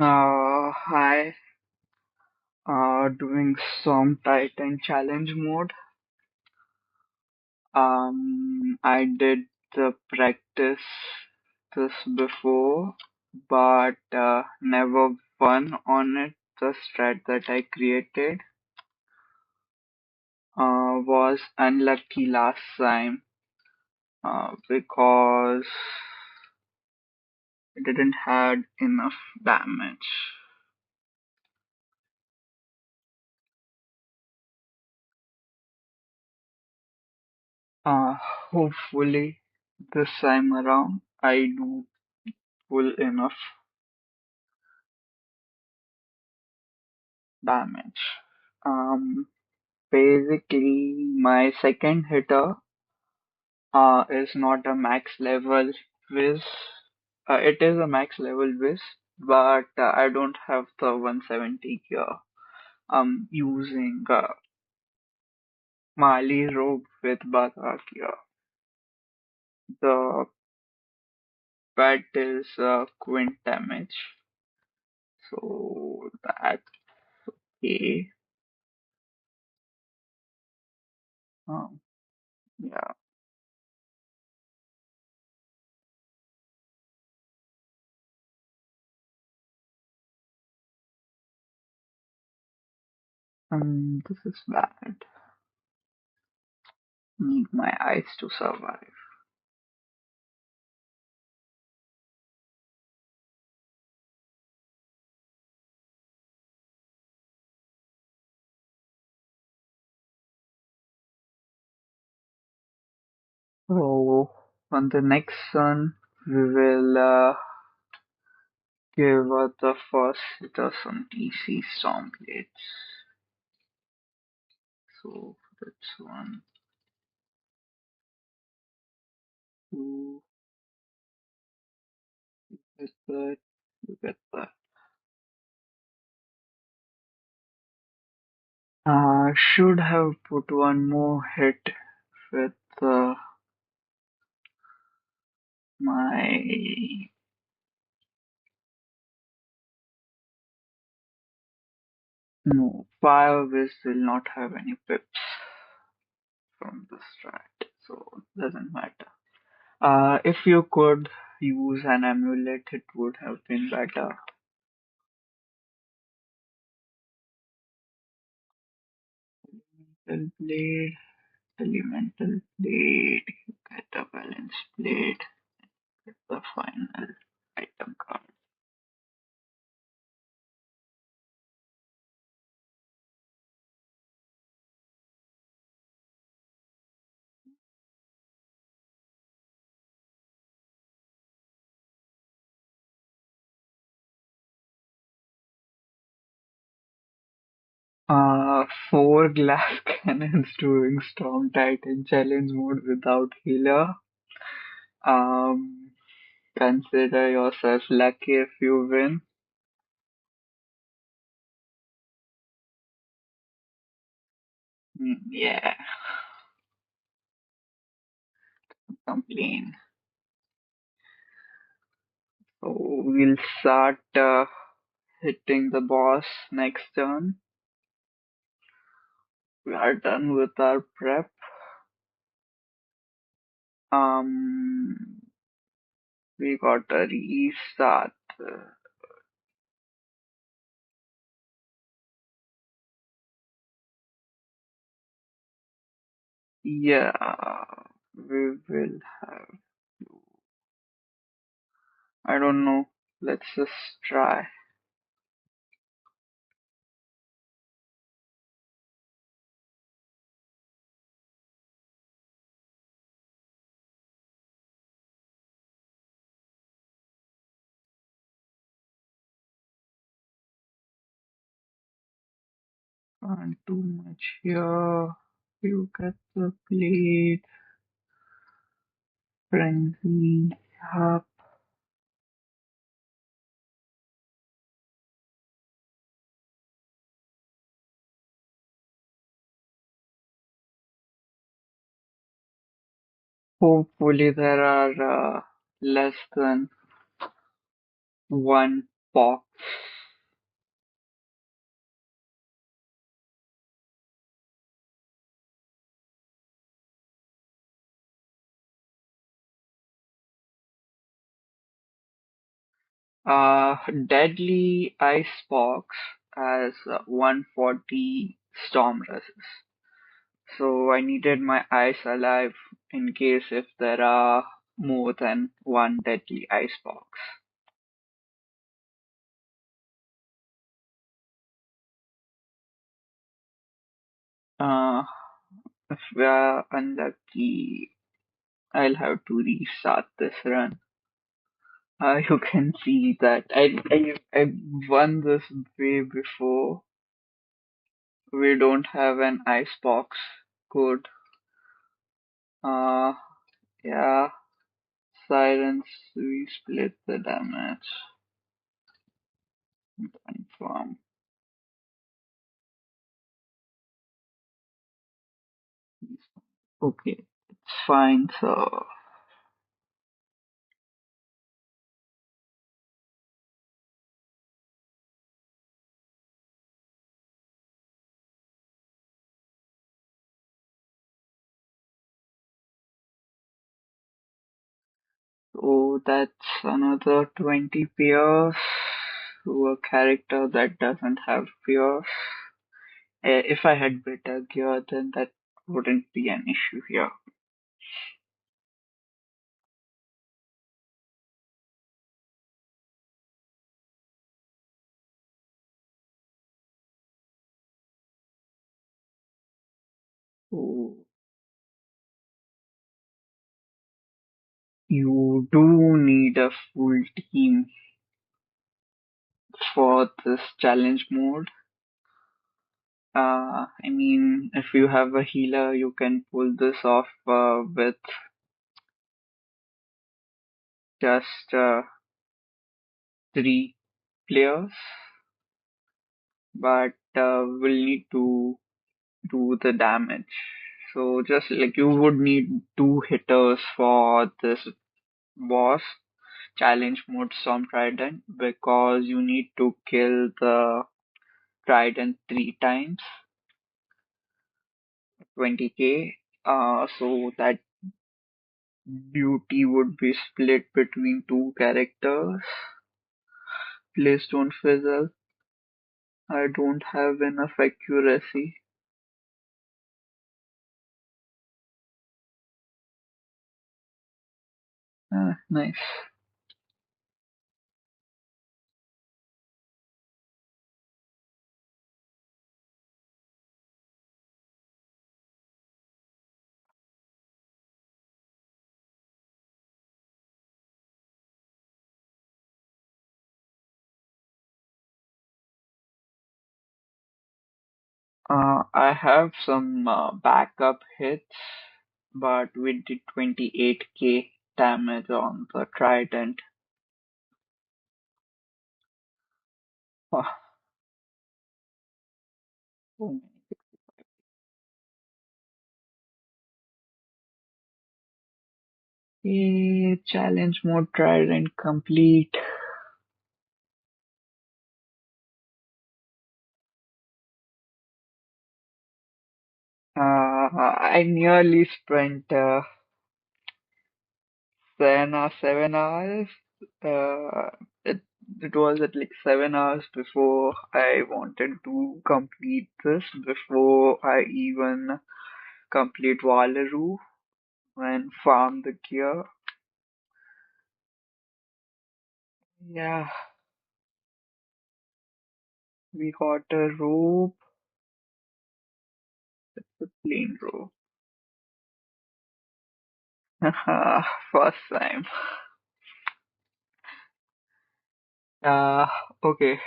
Hi, doing some Titan Challenge Mode. I did the practice this before, but never won on it. The strat that I created was unlucky last time because it didn't had enough damage. Uh, Hopefully this time around I do full enough damage. Um, Basically, my second hitter is not a max level whiz. It is a max level whiz, but I don't have the 170 gear. I'm using Mali robe with Bazaar gear. The pet is quint damage, so that's a um, yeah. This is bad. Need my eyes to survive. So on the next one, we will give the first hitter some TC Storm Blades. So that's one, two, get that, you get that. Should have put one more hit with my no Fire Whiz will not have any pips from the strat, so doesn't matter. If you could use an amulet, it would have been better. Elemental blade, elemental blade, you get a balance blade, get the final item card. Four glass cannons doing Storm Titan Challenge Mode without healer. Um, Consider yourself lucky if you win. Yeah, complain. So we'll start hitting the boss next turn. We are done with our prep. Um, we got a restart. Yeah, we will have. I don't know. Let's just try. Can't too much here. You get the plate. Frenzy. Up. Hopefully there are less than one pox Deadly Icebox has 140 storm resist. So I needed my ice alive in case if there are more than one deadly icebox. Uh, if we are unlucky, I'll have to restart this run. You can see that I won this way before. We don't have an icebox code. Uh, yeah, silence. We split the damage. Confirm. Okay, it's fine. So that's another 20 pairs to a character that doesn't have fears. If I had better gear, then that wouldn't be an issue here. So you do need a full team for this challenge mode. I mean, if you have a healer, you can pull this off with just 3 players, but we'll need to do the damage. So just like you would need 2 hitters for this boss challenge mode Storm Trident because you need to kill the Trident 3 times, 20k. So that duty would be split between 2 characters. Please don't fizzle. I don't have enough accuracy. Nice. I have some backup hits, but we did 28k damage on the Trident. Oh, oh. Challenge mode Trident complete. I nearly spent 7 hours. Uh, it, it was at like 7 hours before I wanted to complete this, before I even complete Wallaroo and farm the gear. Yeah, we got a robe, a plain robe. First time. Uh, okay.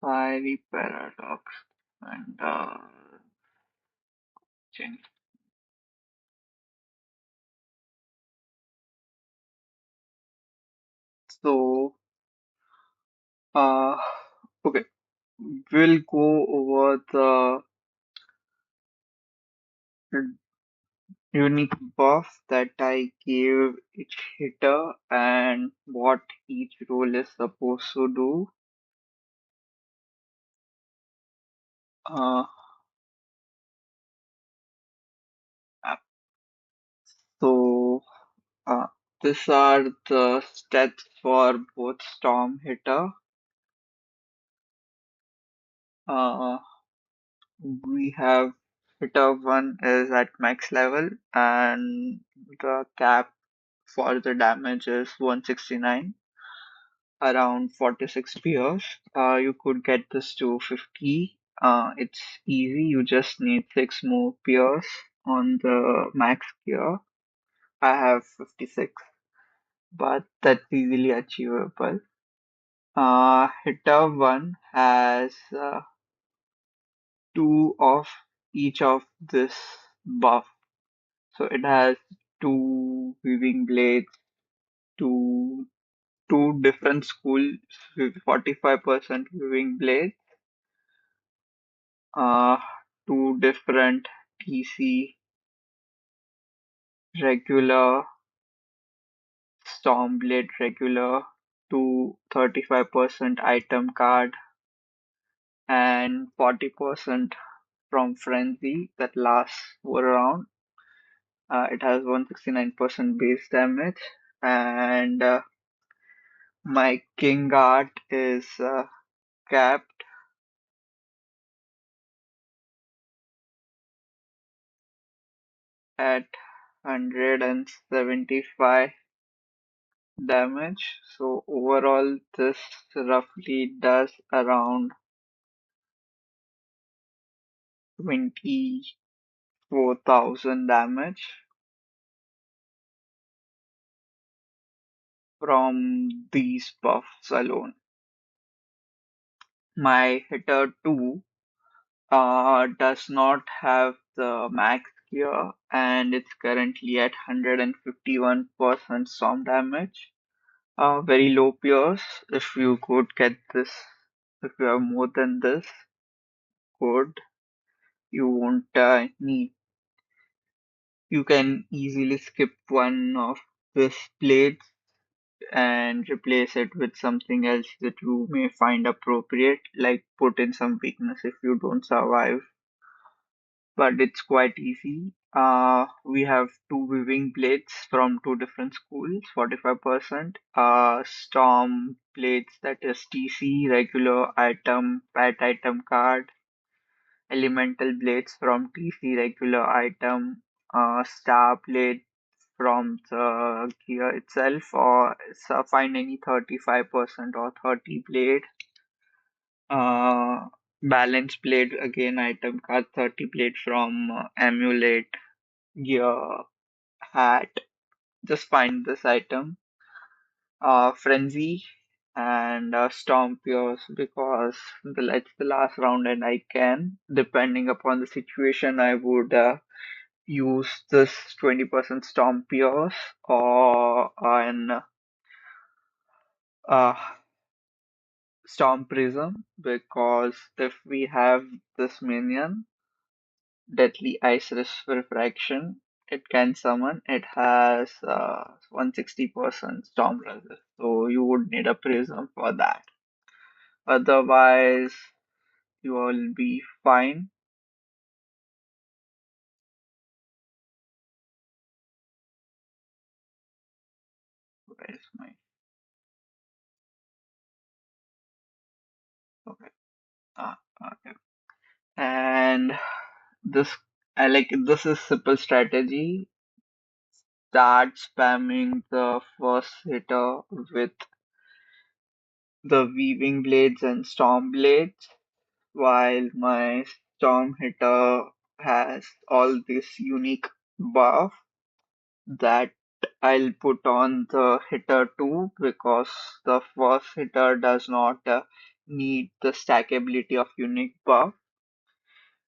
Fiery paradox and change. So, uh, okay, we'll go over the unique buff that I gave each hitter and what each role is supposed to do. Uh, so uh, these are the stats for both Storm Hitter. Uh, we have Hitter 1 is at max level and the cap for the damage is 169, around 46 spears. You could get this to 50. It's easy, you just need 6 more spears on the max gear. I have 56, but that's easily achievable. Hitter 1 has two of each of this buff. So it has two weaving blades, two different schools with 45% weaving blades, uh, two different TC regular, Stormblade regular, two 35% item card, and 40% from Frenzy that lasts for around. It has 169% base damage, and my King Art is capped at 175 damage. So overall, this roughly does around 24,000 damage from these buffs alone. My hitter 2 does not have the max gear and it's currently at 151% storm damage. Very low pierce. If you could get this, if you have more than this, good. You won't need. You can easily skip one of this blades and replace it with something else that you may find appropriate, like put in some weakness if you don't survive. But it's quite easy. We have two weaving blades from two different schools, 45%. Storm blades, that is TC, regular item, pet item card. Elemental blades from TC, regular item. Star blade from the gear itself, or find any 35% or 30 blade. Uh, Balance blade, again item card, 30 blade from amulet, gear, hat. Just find this item. Frenzy and Storm Pierce because it's the last round and I can. Depending upon the situation, I would use this 20% Storm Pierce or an uh, Storm Prism because if we have this minion, Deadly Ice Refraction, it can summon. It has 160% Storm Resist, so you would need a Prism for that. Otherwise, you will be fine. Where's my okay? Okay. And this, I like this is simple strategy. Start spamming the first hitter with the weaving blades and storm blades, while my storm hitter has all this unique buff that I'll put on the hitter too because the first hitter does not need the stackability of unique buff.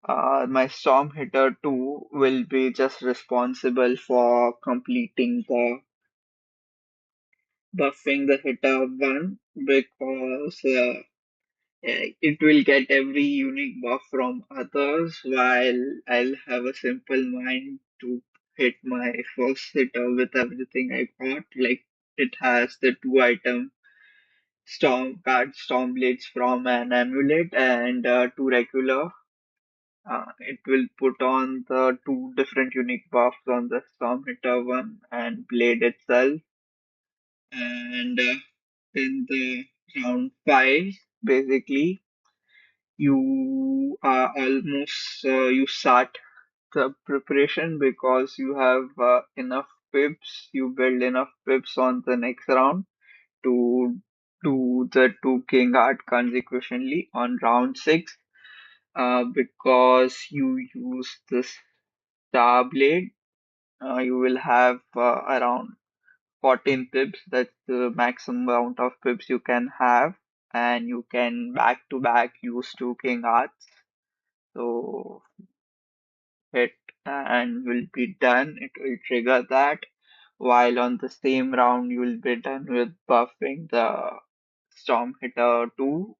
My storm hitter 2 will be just responsible for completing the buffing the hitter 1 because It will get every unique buff from others, while I'll have a simple mind to hit my first hitter with everything I got. Like it has the two item storm blades from an amulet and two regular. It will put on the two different unique buffs on the storm hitter one and blade itself. And in the round five, basically you are almost you start the preparation because you have enough pips. You build enough pips on the next round to do the two king art consequently on round six. Because you use this star blade, you will have around 14 pips. That's the maximum amount of pips you can have, and you can back to back use two king arts. So hit and will be done. It will trigger that. While on the same round, you will be done with buffing the Storm Hitter 2,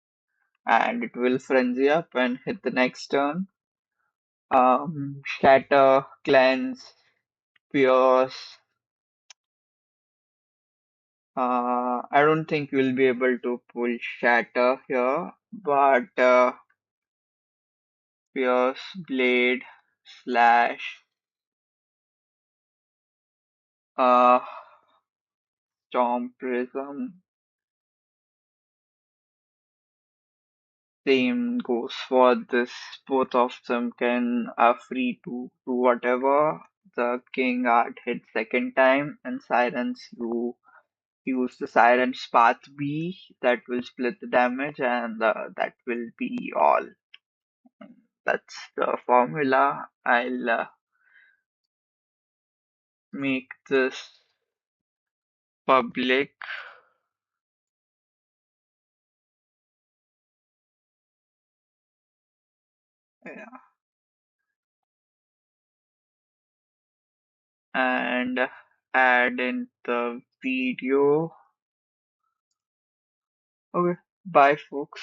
and it will frenzy up and hit the next turn. Shatter, Cleanse, Pierce. I don't think you'll be able to pull Shatter here, but Pierce, Blade, Slash, uh, Storm Prism. Same goes for this. Both of them can are free to do whatever. The King Art hit second time, and Sirens you use the Siren's Path B that will split the damage, and that will be all. That's the formula. I'll make this public. Yeah, and add in the video. Okay, bye, folks.